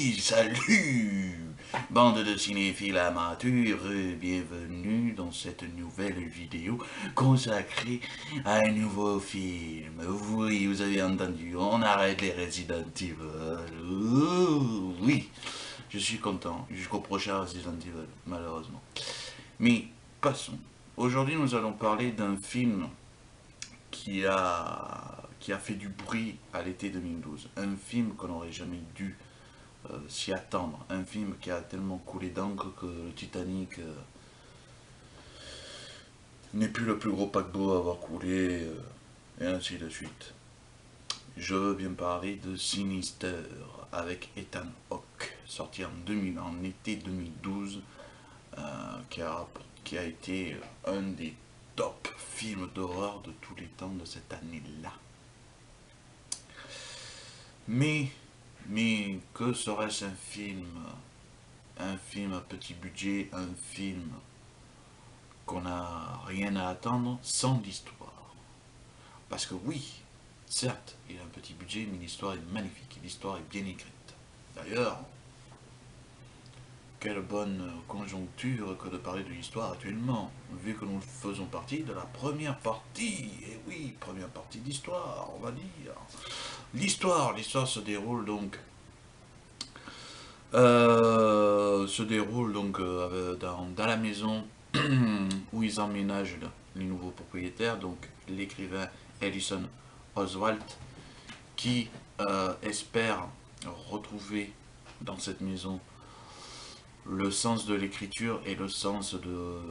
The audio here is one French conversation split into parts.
Oui, salut, bande de cinéphiles amateurs, bienvenue dans cette nouvelle vidéo consacrée à un nouveau film. Oui, vous avez entendu, on arrête les Resident Evil. Oui, je suis content jusqu'au prochain Resident Evil, malheureusement. Mais passons. Aujourd'hui, nous allons parler d'un film qui a fait du bruit à l'été 2012. Un film qu'on n'aurait jamais dû s'y attendre. Un film qui a tellement coulé d'encre que le Titanic n'est plus le plus gros paquebot à avoir coulé, et ainsi de suite. Je veux bien parler de Sinister avec Ethan Hawke, sorti en été 2012, euh, qui a été un des top films d'horreur de tous les temps de cette année-là. Mais, mais que serait-ce un film? Un film à petit budget, un film qu'on n'a rien à attendre sans l'histoire. Parce que oui, certes, il a un petit budget, mais l'histoire est magnifique, l'histoire est bien écrite. D'ailleurs, quelle bonne conjoncture que de parler de l'histoire actuellement, vu que nous faisons partie de la première partie. Et oui, première partie d'histoire, on va dire. L'histoire se déroule donc dans la maison où ils emménagent les nouveaux propriétaires, donc l'écrivain Ellison Oswald, qui espère retrouver dans cette maison le sens de l'écriture et le sens de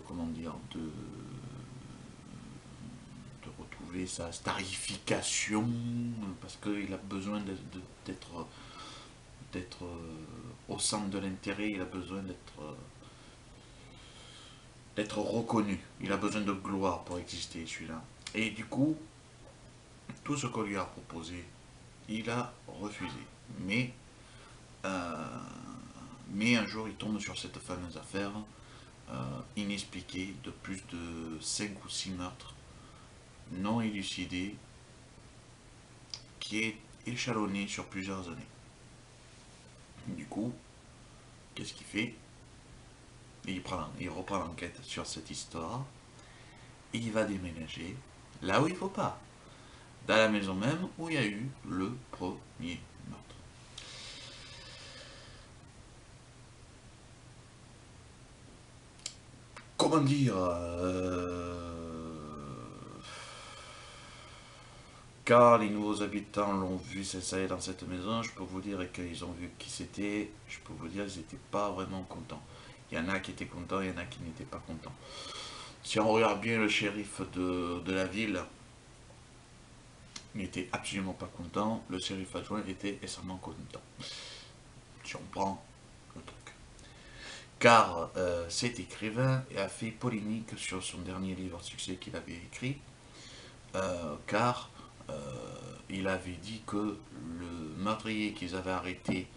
comment dire, de retrouver sa starification, parce qu'il a besoin d'être au centre de l'intérêt, il a besoin d'être reconnu, il a besoin de gloire pour exister, celui-là. Et du coup, tout ce qu'on lui a proposé, il a refusé. Mais, euh, mais un jour, il tombe sur cette fameuse affaire inexpliquée de plus de 5 ou 6 meurtres non élucidés qui est échelonné sur plusieurs années. Du coup, qu'est-ce qu'il fait? Il reprend l'enquête sur cette histoire et il va déménager là où il ne faut pas, dans la maison même où il y a eu le premier meurtre. Comment dire, quand les nouveaux habitants l'ont vu s'installer dans cette maison, je peux vous dire, et qu'ils ont vu qui c'était, je peux vous dire qu'ils n'étaient pas vraiment contents. Il y en a qui étaient contents, il y en a qui n'étaient pas contents. Si on regarde bien, le shérif de la ville n'était absolument pas content, le shérif adjoint était extrêmement content. Si on prend le truc. Car cet écrivain a fait polémique sur son dernier livre à succès qu'il avait écrit, car il avait dit que le meurtrier qu'ils avaient arrêté,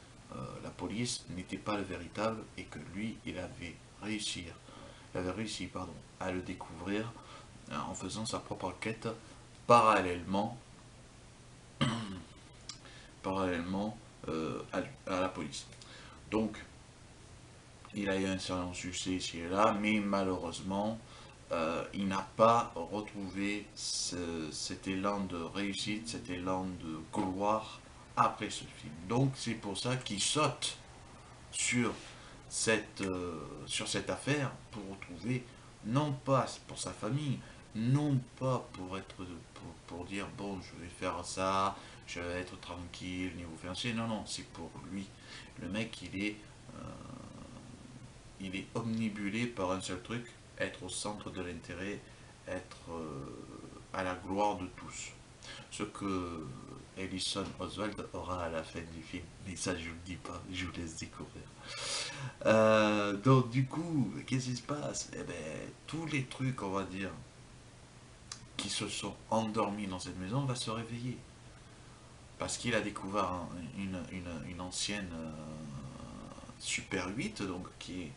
la police, n'était pas le véritable et que lui, il avait réussi à le découvrir en faisant sa propre enquête parallèlement, parallèlement à la police. Donc, il a eu un certain succès ici et là, mais malheureusement, il n'a pas retrouvé cet élan de réussite, cet élan de gloire après ce film. Donc c'est pour ça qu'il saute sur cette affaire pour retrouver, non pas pour sa famille, non pas pour dire bon je vais faire ça, je vais être tranquille niveau financier, non non, c'est pour lui. Le mec il est omnibulé par un seul truc, être au centre de l'intérêt, être à la gloire de tous. Ce que Ellison Oswald aura à la fin du film, mais ça je ne le dis pas, je vous laisse découvrir. Donc du coup, qu'est-ce qui se passe? Eh bien, tous les trucs, on va dire, qui se sont endormis dans cette maison, vont se réveiller. Parce qu'il a découvert une ancienne Super 8, donc qui est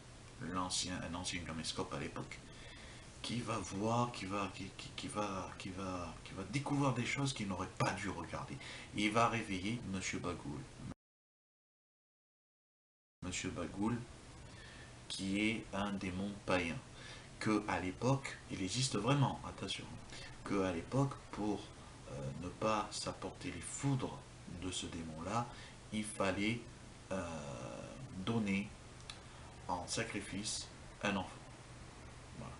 un ancien caméscope à l'époque, qui va voir, qui va découvrir des choses qu'il n'aurait pas dû regarder. Et il va réveiller Monsieur Bagoul. Monsieur Bagoul, qui est un démon païen. Que à l'époque, il existe vraiment, attention, que à l'époque, pour ne pas s'apporter les foudres de ce démon-là, il fallait donner en sacrifice un enfant. Voilà.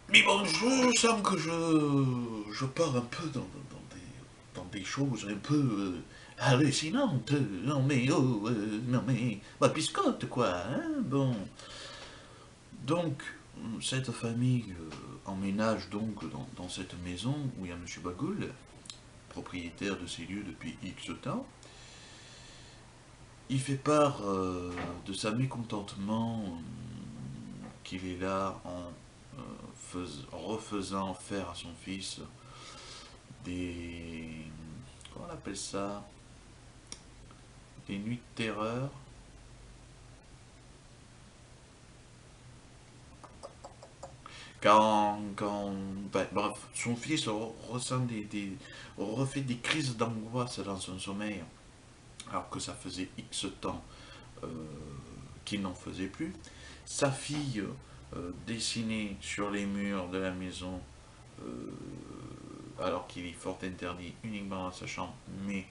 Mais bon, je sens que je pars un peu dans des choses un peu hallucinantes. Non mais, oh, non mais, bah, biscotte quoi, hein, bon. Donc, cette famille emménage donc dans cette maison où il y a Monsieur Bagoul, propriétaire de ces lieux depuis X temps. Il fait part de sa mécontentement qu'il est là en refaisant faire à son fils des... comment on appelle ça? Des nuits de terreur. Bref, son fils refait des crises d'angoisse dans son sommeil, alors que ça faisait X temps euh, qu'il n'en faisait plus. Sa fille dessinait sur les murs de la maison, alors qu'il est fort interdit uniquement dans sa chambre, mais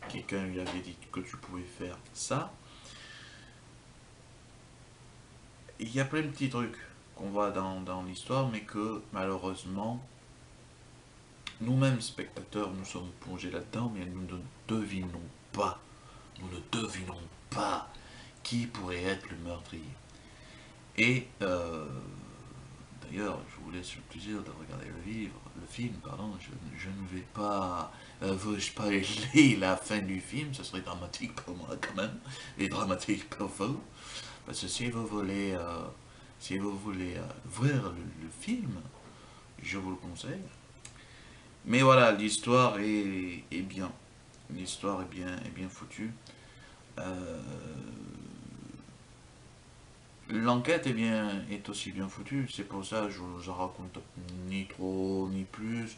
quelqu'un lui avait dit que tu pouvais faire ça. Il y a plein de petits trucs qu'on voit dans l'histoire, mais que malheureusement, nous-mêmes spectateurs, nous sommes plongés là-dedans, mais nous ne devinons pas qui pourrait être le meurtrier. Et d'ailleurs, je vous laisse le plaisir de regarder le film, pardon, je ne vais pas vous spoiler la fin du film, ce serait dramatique pour moi quand même, et dramatique pour vous, parce que si vous voulez voir le film, je vous le conseille. Mais voilà, l'histoire est bien. L'histoire est bien foutue. Euh, L'enquête est aussi bien foutue. C'est pour ça que je vous en raconte ni trop ni plus.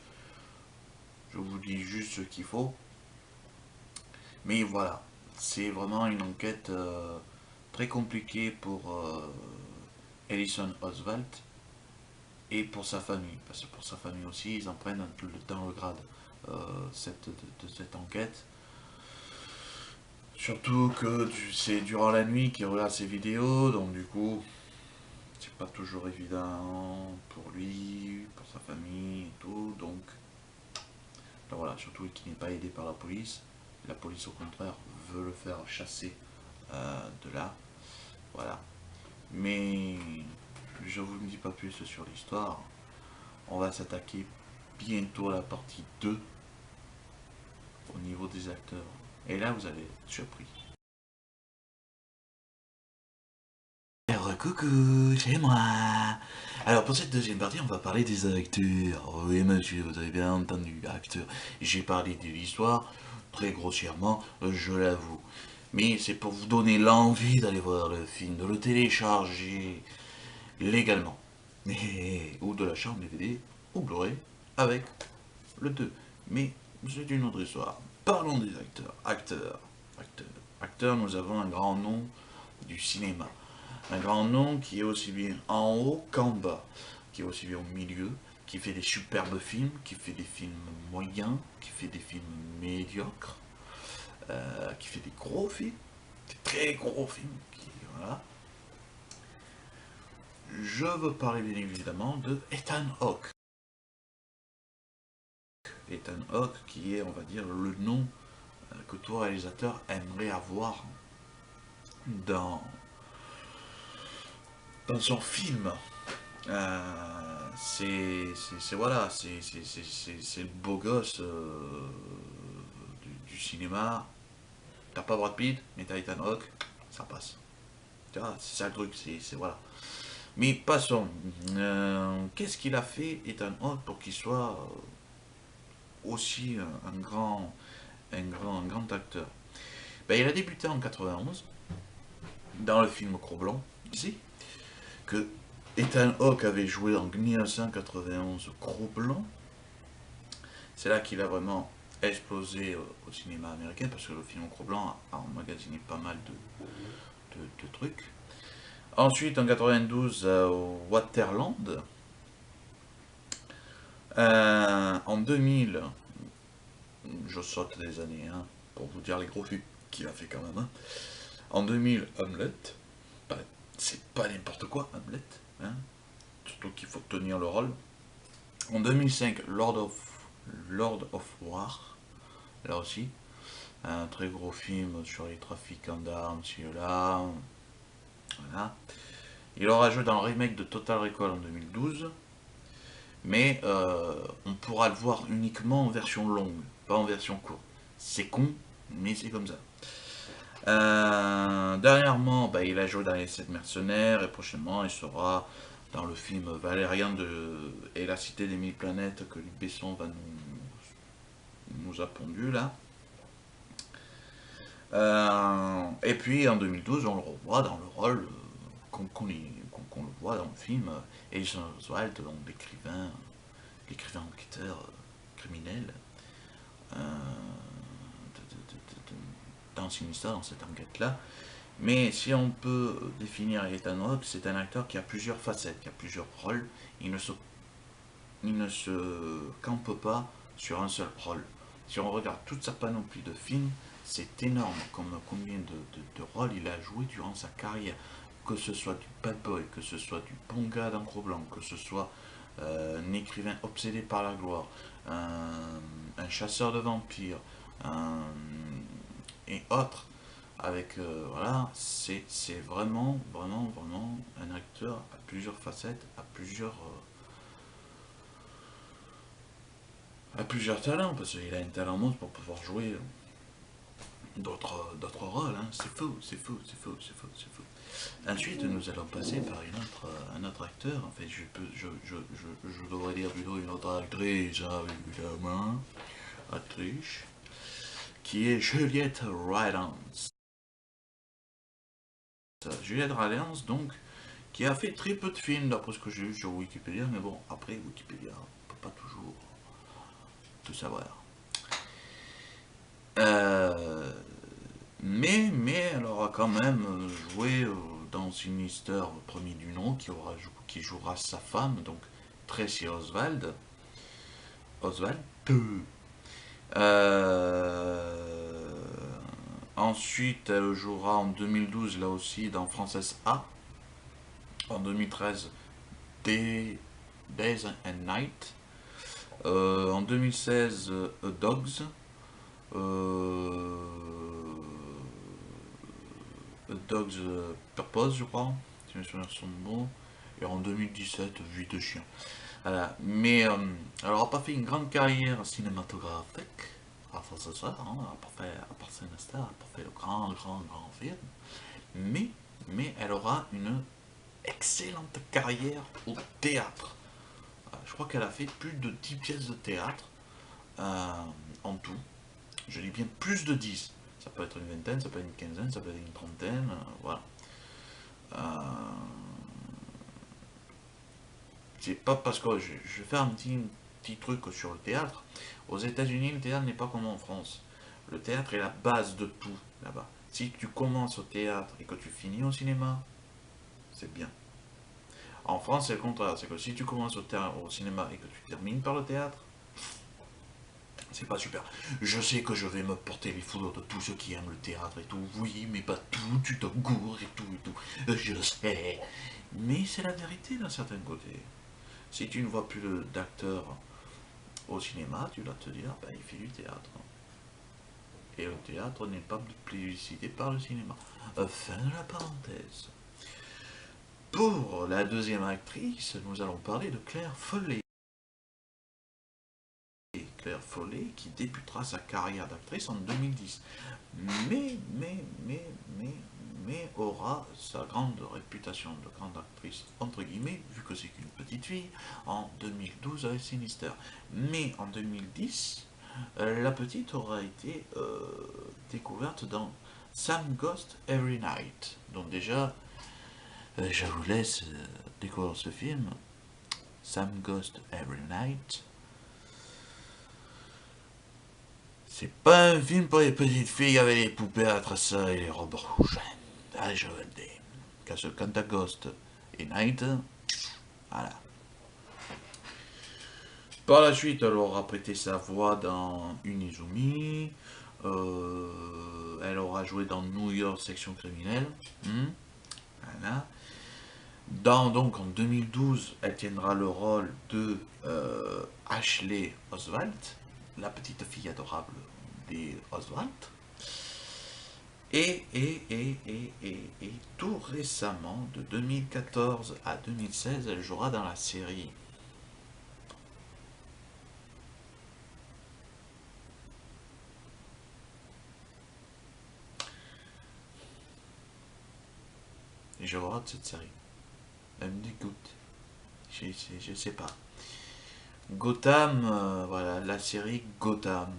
Je vous dis juste ce qu'il faut. Mais voilà, c'est vraiment une enquête très compliquée pour Ellison Oswald et pour sa famille. Parce que pour sa famille aussi, ils en prennent dans le grade de cette enquête. Surtout que c'est durant la nuit qu'il regarde ses vidéos, donc du coup, c'est pas toujours évident pour lui, pour sa famille et tout, donc voilà, surtout qu'il n'est pas aidé par la police. La police au contraire veut le faire chasser de là, voilà. Mais je vous dis pas plus sur l'histoire. On va s'attaquer bientôt à la partie 2 au niveau des acteurs. Et là, vous allez être surpris. Coucou, c'est moi. Alors pour cette deuxième partie, on va parler des acteurs. Oui monsieur, vous avez bien entendu, acteurs. J'ai parlé de l'histoire, très grossièrement, je l'avoue. Mais c'est pour vous donner l'envie d'aller voir le film, de le télécharger légalement. Ou de l'achat en DVD ou Blu-ray avec le 2. Mais c'est une autre histoire. Parlons des acteurs. Acteurs, nous avons un grand nom du cinéma. Un grand nom qui est aussi bien en haut qu'en bas, qui est aussi bien au milieu, qui fait des superbes films, qui fait des films moyens, qui fait des films médiocres, qui fait des gros films, des très gros films, voilà. Je veux parler bien évidemment de Ethan Hawke. Ethan Hawke qui est, on va dire, le nom que tout réalisateur aimerait avoir dans son film. Voilà, c'est le beau gosse du cinéma. T'as pas Brad Pitt, mais t'as Ethan Hawke, ça passe. Tu vois, c'est ça le truc, c'est voilà. Mais passons. Qu'est-ce qu'il a fait Ethan Hawke pour qu'il soit aussi un grand acteur? Ben, il a débuté en 91 dans le film Cro-Blanc, ici, que Ethan Hawke avait joué en 1991 Cro-Blanc. C'est là qu'il a vraiment explosé au cinéma américain parce que le film en gros blanc a emmagasiné pas mal de trucs. Ensuite, en 92, au Waterland. En 2000, je saute des années, hein, pour vous dire les gros films qu'il a fait quand même. Hein. En 2000, Hamlet. Bah, c'est pas n'importe quoi, Hamlet. Hein. Surtout qu'il faut tenir le rôle. En 2005, Lord of War. Là aussi, un très gros film sur les trafiquants d'armes, ci et là. Voilà. Il aura joué dans le remake de Total Recall en 2012. Mais on pourra le voir uniquement en version longue, pas en version courte. C'est con, mais c'est comme ça. Dernièrement, bah, il a joué dans Les 7 mercenaires et prochainement il sera dans le film Valérian et la cité des mille planètes que Luc Besson va nous a pondu là. Et puis en 2012, on le revoit dans le rôle qu'on le voit dans le film Jason Oswald, donc l'écrivain enquêteur criminel dans Sinister, dans cette enquête-là. Mais si on peut définir Ethan Hawke, c'est un acteur qui a plusieurs facettes, qui a plusieurs rôles. Il ne se campe pas sur un seul rôle. Si on regarde toute sa panoplie de films, c'est énorme comme combien de rôles il a joué durant sa carrière. Que ce soit du bad boy, que ce soit du bon gars d'un gros blanc, que ce soit un écrivain obsédé par la gloire, un chasseur de vampires, et autres, avec voilà, c'est vraiment, vraiment, vraiment un acteur à plusieurs facettes, à plusieurs talents, parce qu'il a un talent monstre pour pouvoir jouer d'autres rôles, hein. C'est fou, c'est fou, c'est fou, c'est fou, c'est fou. Ensuite, nous allons passer par un autre acteur, en fait, je devrais dire plutôt une autre actrice, évidemment, actrice, qui est Juliette Rylance. Juliette Rylance, donc, qui a fait très peu de films, d'après ce que j'ai vu sur Wikipédia, mais bon, après, Wikipédia, on peut pas toujours tout savoir. Euh, mais elle aura quand même joué dans Sinister, premier du nom, qui jouera sa femme, donc Tracy Oswald. Oswald. Euh, Ensuite, elle jouera en 2012, là aussi, dans Frances A. En 2013, Days and Night. En 2016, A Dogs. A Dogs Purpose, je crois, si mes souvenirs sont bons. Et en 2017, Vie de chien. Voilà. Mais elle n'aura pas fait une grande carrière cinématographique. À force de ça, hein, à part Sinister, elle n'a pas fait le grand film. Mais, mais elle aura une excellente carrière au théâtre. Je crois qu'elle a fait plus de 10 pièces de théâtre en tout. Je dis bien plus de 10. Ça peut être une vingtaine, ça peut être une quinzaine, ça peut être une trentaine, voilà. C'est pas parce que je vais faire un petit truc sur le théâtre. Aux États-Unis, le théâtre n'est pas comme en France. Le théâtre est la base de tout là-bas. Si tu commences au théâtre et que tu finis au cinéma, c'est bien. En France, c'est le contraire. C'est que si tu commences au cinéma et que tu termines par le théâtre, c'est pas super. Je sais que je vais me porter les foudres de tous ceux qui aiment le théâtre et tout. Oui, mais pas tout, tu te gourres et tout et tout. Je sais. Mais c'est la vérité d'un certain côté. Si tu ne vois plus d'acteurs au cinéma, tu dois te dire, ben, il fait du théâtre. Et le théâtre n'est pas publicité par le cinéma. Fin de la parenthèse. Pour la deuxième actrice, nous allons parler de Claire Foley. Claire Foley qui débutera sa carrière d'actrice en 2010. Mais aura sa grande réputation de grande actrice, entre guillemets, vu que c'est qu'une petite fille, en 2012 avec Sinister. Mais en 2010, la petite aura été découverte dans Sam Ghost Every Night. Donc déjà, je vous laisse découvrir ce film, Sam Ghost Every Night. C'est pas un film pour les petites filles avec les poupées à ça et les robes rouges. Ah, je veux dire. Qu'à ce Quanta Ghost et Night, voilà. Par la suite, elle aura prêté sa voix dans Unizumi. Elle aura joué dans New York Section Criminelle. Voilà. Donc en 2012, elle tiendra le rôle de Ashley Oswald, la petite fille adorable des Oswald. Et tout récemment, de 2014 à 2016, elle jouera dans la série et je regarde cette série. Elle me dégoûte. Je sais pas. Gotham, voilà, la série Gotham.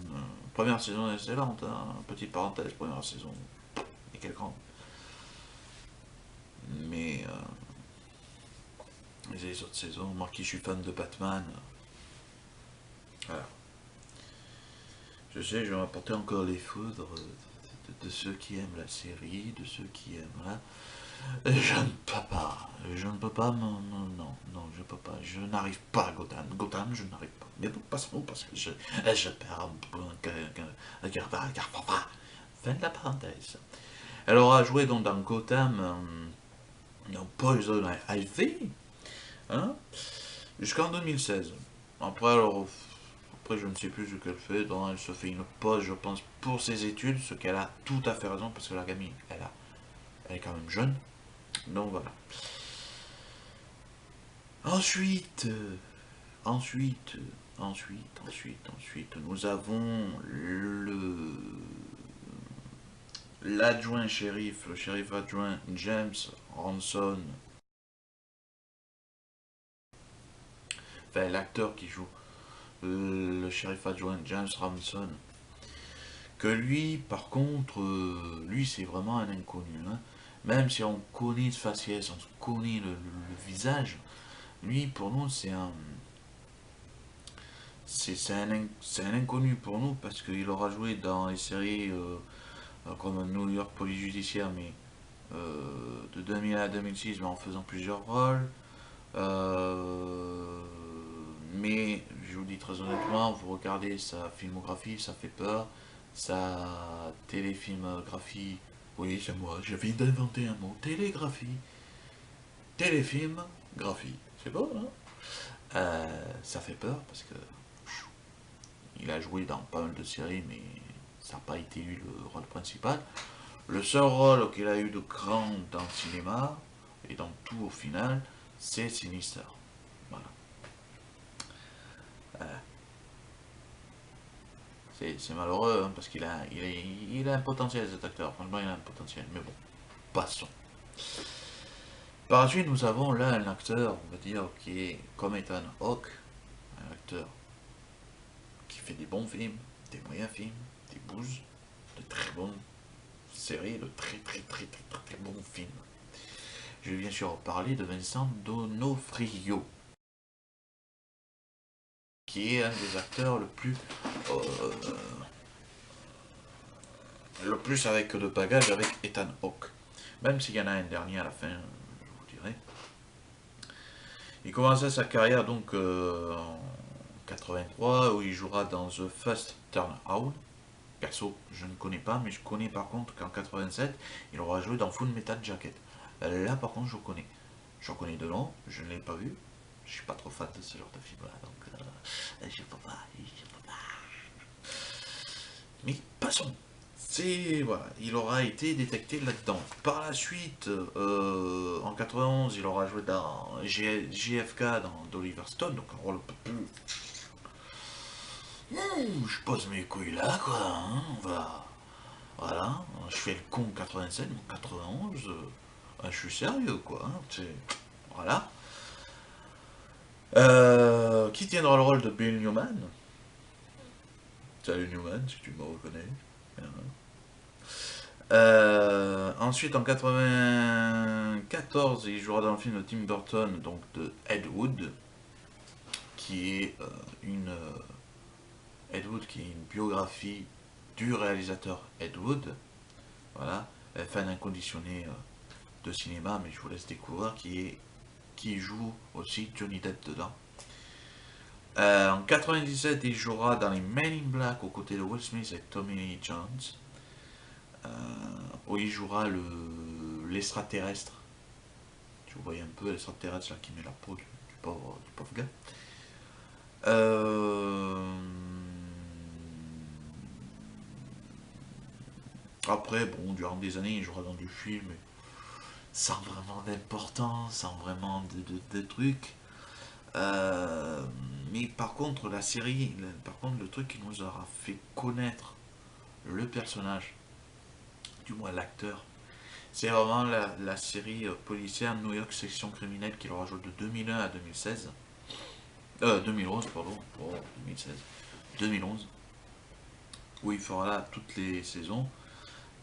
Première saison excellente, hein. Petite parenthèse, première saison. Et quelle grande. Mais les autres saisons, moi qui suis fan de Batman, voilà. Je sais, je vais m'apporter encore les foudres de ceux qui aiment la série, de ceux qui aiment, voilà. Je ne peux pas. Je ne peux pas. Non, non, non, non, je peux pas. Je n'arrive pas à Gotham. Gotham, je n'arrive pas. Mais passons parce que je perds fin de la parenthèse. Elle aura joué donc dans Gotham, dans Poison Ivy, hein, jusqu'en 2016. Après, alors, après, je ne sais plus ce qu'elle fait. Donc, elle se fait une pause, je pense, pour ses études, ce qu'elle a tout à fait raison, parce que la gamine, elle est quand même jeune. Donc voilà. Ensuite, ensuite, nous avons l'adjoint shérif, le shérif adjoint James Ranson, enfin l'acteur qui joue le shérif adjoint James Ranson, que lui, par contre, lui c'est vraiment un inconnu, hein. Même si on connaît ce faciès, on connaît le visage, lui pour nous c'est un inconnu pour nous parce qu'il aura joué dans les séries comme New York Police Judiciaire, mais de 2000 à 2006, mais en faisant plusieurs rôles. Mais je vous dis très honnêtement, vous regardez sa filmographie, ça fait peur. Sa téléfilmographie, oui, c'est moi, je viens d'inventer un mot, télégraphie, téléfilm, graphie. C'est beau, hein? Ça fait peur parce que il a joué dans pas mal de séries, mais ça n'a pas été lui le rôle principal. Le seul rôle qu'il a eu de grand dans le cinéma, et dans tout au final, c'est Sinister. Voilà. C'est malheureux, hein, parce il a un potentiel cet acteur. Franchement, il a un potentiel. Mais bon, passons. Par la suite, nous avons là un acteur, on va dire, qui est comme Ethan Hawke, un acteur qui fait des bons films, des moyens films, des bouses, de très bonnes séries, de très bons films. Je vais bien sûr parler de Vincent D'Onofrio, qui est un des acteurs le plus avec le bagage avec Ethan Hawke. Même s'il y en a un dernier à la fin, je vous dirai. Il commença sa carrière donc en 83 où il jouera dans The First Turn Out. Perso, je ne connais pas, mais je connais par contre qu'en 87, il aura joué dans Full Metal Jacket. Là par contre, je connais. Je connais de nom, je ne l'ai pas vu. Je suis pas trop fan de ce genre de film-là, donc je peux pas. Mais passons. Voilà, il aura été détecté là-dedans. Par la suite, en 91, il aura joué dans JFK dans d'Oliver Stone, donc un rôle un peu plus. Je pose mes couilles là, quoi. Hein, voilà, je fais le con 87, mais 91, je suis sérieux, quoi. Hein, voilà. Qui tiendra le rôle de Bill Newman? Salut Newman, si tu me reconnais. Ensuite, en 94, il jouera dans le film de Tim Burton, donc de Ed Wood, qui est Ed Wood, qui est une biographie du réalisateur Ed Wood, voilà, fan inconditionné de cinéma, mais je vous laisse découvrir, qui joue aussi Johnny Depp dedans. En 97, il jouera dans les Men in Black aux côtés de Will Smith et Tommy Lee Jones, où il jouera l'extraterrestre. Tu voyez un peu l'extraterrestre là qui met la peau du pauvre gars. Après, bon, durant des années, il jouera dans du film, sans vraiment d'importance, sans vraiment de trucs. Mais par contre, la série, par contre, le truc qui nous aura fait connaître le personnage, du moins l'acteur, c'est vraiment la série policière New York Section Criminelle qu'il aura joué de 2001 à 2016. 2011, pardon, oh, 2016. 2011, où il fera là toutes les saisons.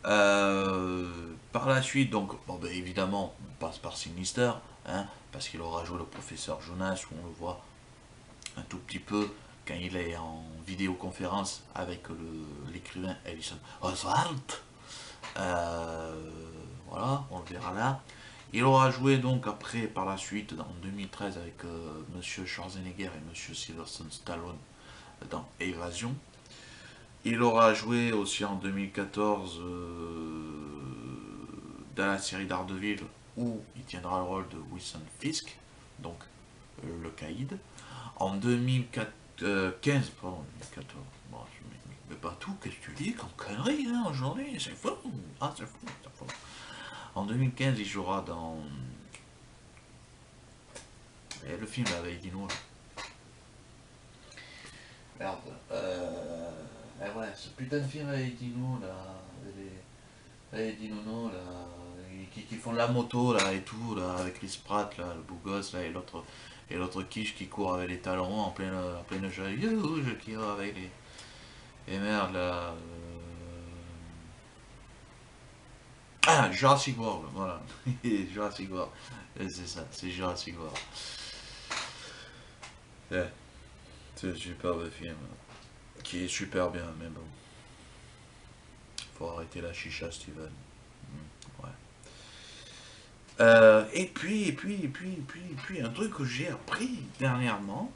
Par la suite, donc, bon, ben, évidemment, on passe par Sinister, hein, parce qu'il aura joué le professeur Jonas, où on le voit un tout petit peu quand il est en vidéoconférence avec l'écrivain Ellison Oswald. Voilà, on le verra là. Il aura joué donc après, par la suite, en 2013, avec Monsieur Schwarzenegger et Monsieur Sylvester Stallone dans Évasion. Il aura joué aussi en 2014 dans la série Daredevil, où il tiendra le rôle de Wilson Fisk, donc le caïd. En 2015, pardon, 2014, bon, mais pas tout, qu'est-ce que tu dis comme connerie hein, aujourd'hui, c'est fou. Ah, c'est fou, c'est fou. En 2015, il jouera dans le film avec Dino. Merde. Ouais, ce putain de film avec Dino, là. Les Dino, là. Qui font la moto, là, et tout, là, avec Chris Pratt, là, le beau gosse, là, et l'autre quiche qui court avec les talons en pleine joie. Youhou, qui court avec les. Et merde, là. Ah, Jurassic World, voilà. Jurassic World. C'est ça, c'est Jurassic World. Ouais, c'est un superbe film. Qui est super bien, mais bon. Faut arrêter la chicha, Steven. Ouais. Et puis, un truc que j'ai appris dernièrement,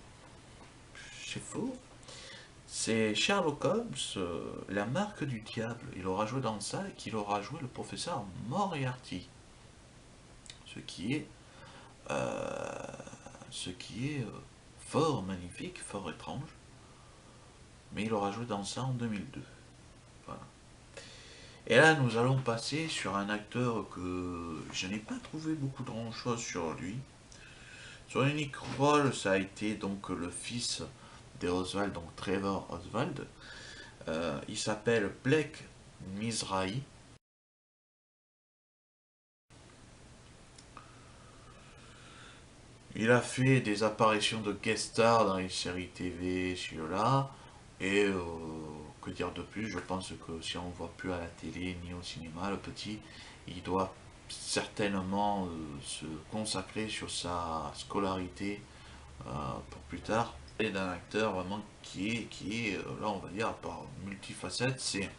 c'est faux, c'est Sherlock Holmes, la marque du diable. Il aura joué dans ça et qu'il aura joué le professeur Moriarty. Ce qui est, euh, ce qui est fort magnifique, fort étrange. Mais il aura joué dans ça en 2002. Voilà. Et là, nous allons passer sur un acteur que je n'ai pas trouvé beaucoup de choses sur lui. Son unique rôle, ça a été donc le fils d'Oswald, donc Trevor Oswald. Il s'appelle Blake Mizrahi. Il a fait des apparitions de guest stars dans les séries TV, celui-là. Et que dire de plus, je pense que si on ne voit plus à la télé ni au cinéma, le petit, il doit certainement se consacrer sur sa scolarité pour plus tard. Et d'un acteur vraiment qui est là on va dire, par multifacette, c'est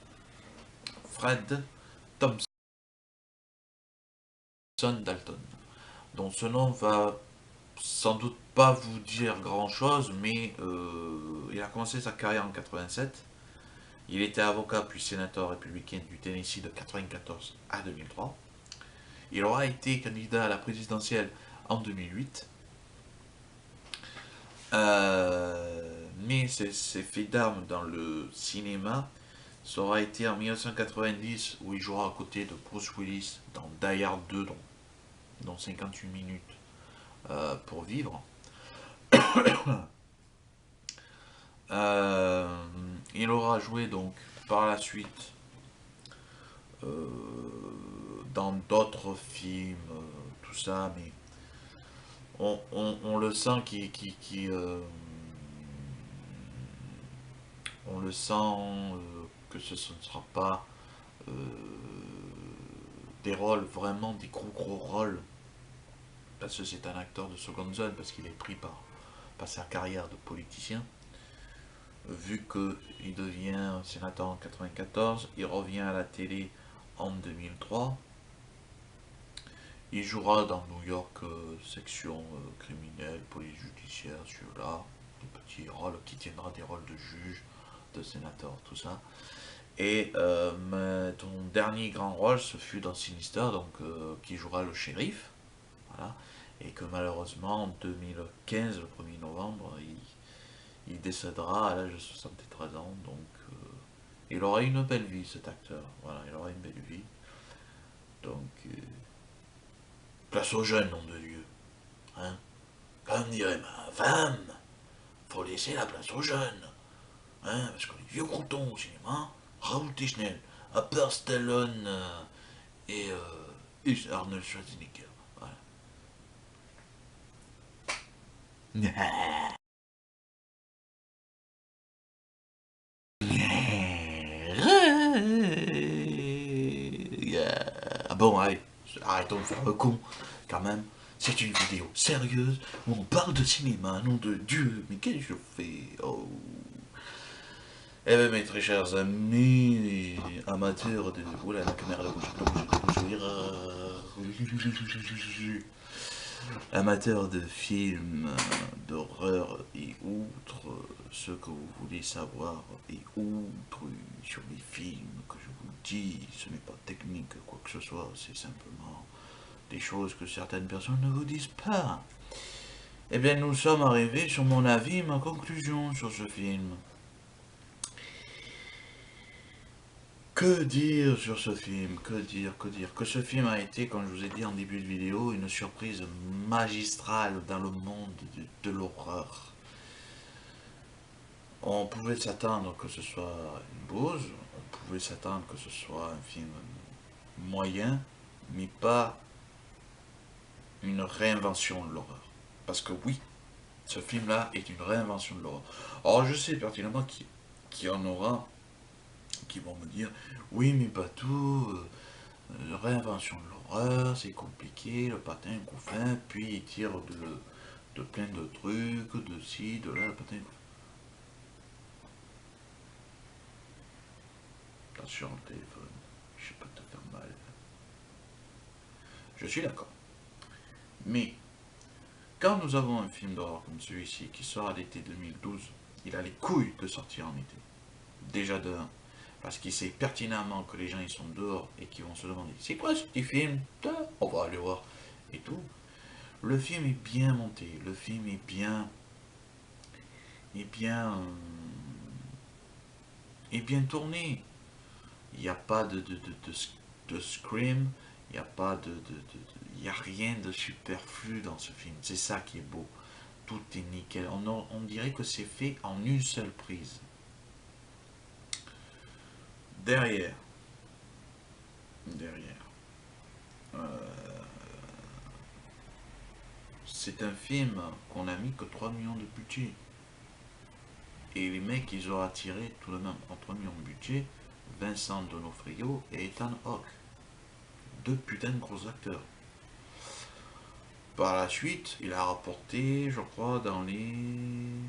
Fred Thompson Dalton. Donc ce nom va sans doute pas vous dire grand chose, mais il a commencé sa carrière en 87. Il était avocat puis sénateur républicain du Tennessee de 1994 à 2003. Il aura été candidat à la présidentielle en 2008. Mais ses faits d'armes dans le cinéma, ça aura été en 1990 où il jouera à côté de Bruce Willis dans Die Hard 2, dont 58 minutes pour vivre. Il aura joué donc par la suite dans d'autres films, tout ça, mais on le sent on le sent que ce ne sera pas euh, des rôles, vraiment des gros rôles, parce que c'est un acteur de seconde zone, parce qu'il est pris par sa carrière de politicien. vu qu'il devient sénateur en 94, il revient à la télé en 2003. Il jouera dans New York, section criminelle, police judiciaire, celui-là, des petits rôles qui tiendra des rôles de juge, de sénateur, tout ça. Et ton dernier grand rôle, ce fut dans Sinister, donc qui jouera le shérif, voilà. Et que malheureusement en 2015, le 1er novembre, il décédera à l'âge de 73 ans, donc il aura une belle vie cet acteur, voilà, il aura une belle vie. Donc place aux jeunes, nom de Dieu. Hein, comme dirait ma femme, faut laisser la place aux jeunes. Hein, parce que les vieux croutons au cinéma, Raoul Tischnel, à part Stallone et Arnold Schwarzenegger. Voilà. Ah bon, allez, arrêtons de faire le con, quand même. C'est une vidéo sérieuse où on parle de cinéma, nom de Dieu. Mais qu'est-ce que je fais? Oh. Eh bien, mes très chers amis, amateurs de... Oula, la caméra de bouge. Amateurs de films d'horreur et outre ce que vous voulez savoir et outre sur les films que je vous dis, ce n'est pas technique quoi que ce soit, c'est simplement des choses que certaines personnes ne vous disent pas. Eh bien, nous sommes arrivés sur mon avis et ma conclusion sur ce film. Que dire sur ce film? Que dire? Que dire? Que ce film a été, comme je vous ai dit en début de vidéo, une surprise magistrale dans le monde de l'horreur. On pouvait s'attendre que ce soit une bouse, on pouvait s'attendre que ce soit un film moyen, mais pas une réinvention de l'horreur. Parce que oui, ce film-là est une réinvention de l'horreur. Or, je sais pertinemment qu'il y en aura qui vont me dire, oui, mais pas tout, réinvention de l'horreur, c'est compliqué, le patin couffin, puis il tire de plein de trucs, de ci, de là, le patin couffin. Attention au téléphone, je sais pas te faire mal. Je suis d'accord. Mais quand nous avons un film d'horreur comme celui-ci qui sort à l'été 2012, il a les couilles de sortir en été. Déjà de 1. Parce qu'il sait pertinemment que les gens ils sont dehors et qu'ils vont se demander c'est quoi ce petit film? On va aller voir. Et tout. Le film est bien monté, le film est bien tourné. Il n'y a pas de scream, il n'y a pas il n'y a rien de superflu dans ce film. C'est ça qui est beau. Tout est nickel. On dirait que c'est fait en une seule prise. Derrière, euh, c'est un film qu'on a mis que 3 millions de budget. Et les mecs, ils ont attiré tout de même en 3 millions de budget Vincent D'Onofrio et Ethan Hawke. Deux putains de gros acteurs. Par la suite, il a rapporté, je crois, dans les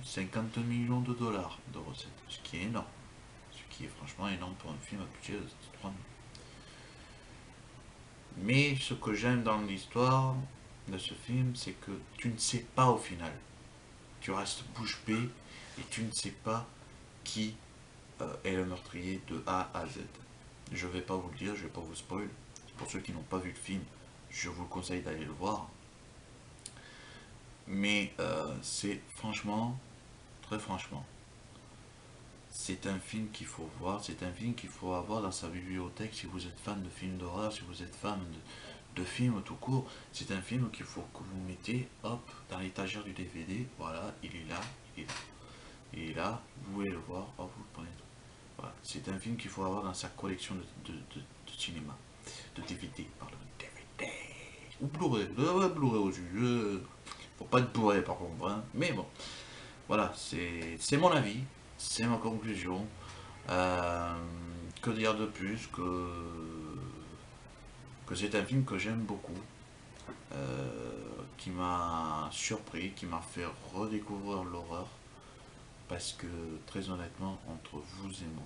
50 millions de dollars de recettes. Ce qui est énorme. Ce qui est franchement énorme pour un film à budget de 3 millions. Mais ce que j'aime dans l'histoire de ce film, c'est que tu ne sais pas au final. Tu restes bouche bée et tu ne sais pas qui est le meurtrier de A à Z. Je ne vais pas vous le dire, je ne vais pas vous spoil. Pour ceux qui n'ont pas vu le film, je vous conseille d'aller le voir. Mais c'est franchement, très franchement, c'est un film qu'il faut voir, c'est un film qu'il faut avoir dans sa bibliothèque si vous êtes fan de films d'horreur, si vous êtes fan de films tout court. C'est un film qu'il faut que vous mettez, hop, dans l'étagère du DVD, voilà, il est là, il est là. Il est là, vous voulez le voir, hop, vous le prenez. Voilà. C'est un film qu'il faut avoir dans sa collection de cinéma, de DVD, pardon, DVD, ou Blu-ray, Blu-ray aussi, faut pas être bourré par contre, hein. Mais bon, voilà, c'est mon avis, c'est ma conclusion. Euh, que dire de plus que c'est un film que j'aime beaucoup, qui m'a surpris, qui m'a fait redécouvrir l'horreur. Parce que, très honnêtement, entre vous et moi,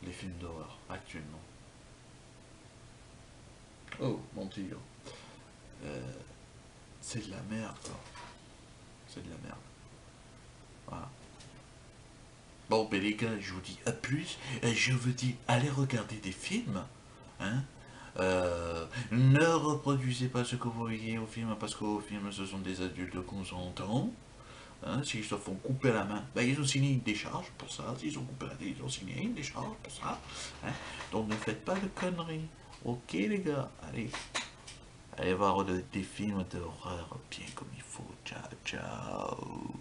les films d'horreur, actuellement... Oh, mon tigre. C'est de la merde, quoi. C'est de la merde. Voilà. Bon, ben les gars, je vous dis à plus. Et je vous dis, allez regarder des films. Hein. Ne reproduisez pas ce que vous voyez au film, parce qu'au film, ce sont des adultes consentants. Hein, s'ils se font couper la main, ben, ils ont signé une décharge pour ça. S'ils ont coupé la tête, ils ont signé une décharge pour ça. Hein. Donc ne faites pas de conneries. Ok les gars, allez voir des films d'horreur bien comme il faut. Ciao, ciao.